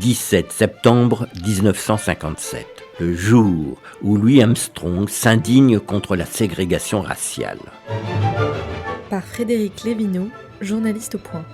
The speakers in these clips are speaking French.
17 septembre 1957, le jour où Louis Armstrong s'indigne contre la ségrégation raciale. Par Frédéric Lévineau, journaliste au Point.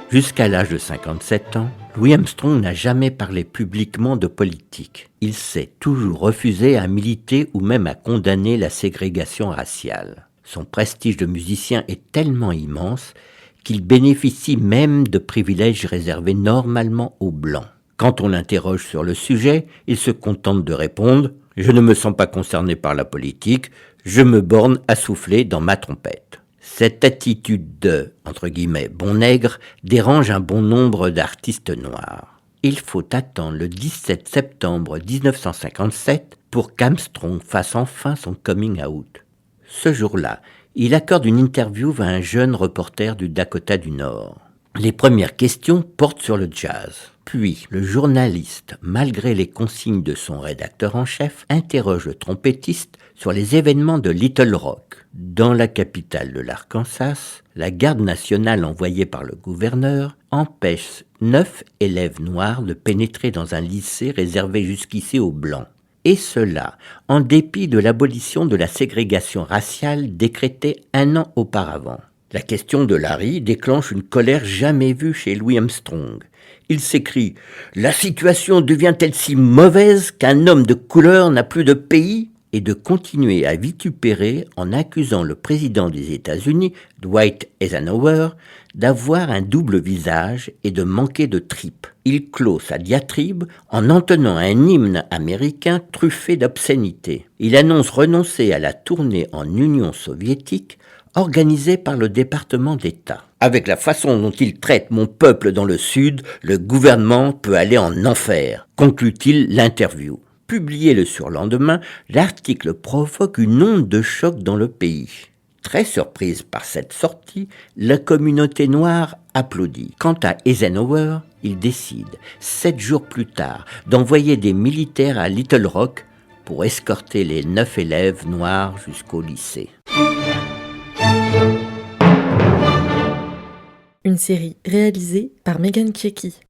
Jusqu'à l'âge de 57 ans, Louis Armstrong n'a jamais parlé publiquement de politique. Il s'est toujours refusé à militer ou même à condamner la ségrégation raciale. Son prestige de musicien est tellement immense qu'il bénéficie même de privilèges réservés normalement aux Blancs. Quand on l'interroge sur le sujet, il se contente de répondre « Je ne me sens pas concerné par la politique, je me borne à souffler dans ma trompette ». Cette attitude de, entre guillemets, bon nègre dérange un bon nombre d'artistes noirs. Il faut attendre le 17 septembre 1957 pour qu'Armstrong fasse enfin son coming out. Ce jour-là, il accorde une interview à un jeune reporter du Dakota du Nord. Les premières questions portent sur le jazz. Puis, le journaliste, malgré les consignes de son rédacteur en chef, interroge le trompettiste sur les événements de Little Rock. Dans la capitale de l'Arkansas, la garde nationale envoyée par le gouverneur empêche 9 élèves noirs de pénétrer dans un lycée réservé jusqu'ici aux Blancs. Et cela, en dépit de l'abolition de la ségrégation raciale décrétée un an auparavant. La question de Larry déclenche une colère jamais vue chez Louis Armstrong. Il s'écrie « La situation devient-elle si mauvaise qu'un homme de couleur n'a plus de pays ?» et de continuer à vitupérer en accusant le président des États-Unis, Dwight Eisenhower, d'avoir un double visage et de manquer de tripes. Il clôt sa diatribe en entonnant un hymne américain truffé d'obscénités. Il annonce renoncer à la tournée en Union soviétique organisée par le département d'État. « Avec la façon dont il traite mon peuple dans le Sud, le gouvernement peut aller en enfer », conclut-il l'interview. Publié le surlendemain, l'article provoque une onde de choc dans le pays. Très surprise par cette sortie, la communauté noire applaudit. Quant à Eisenhower, il décide, 7 jours plus tard, d'envoyer des militaires à Little Rock pour escorter les 9 élèves noirs jusqu'au lycée. Une série réalisée par Megan Kieki.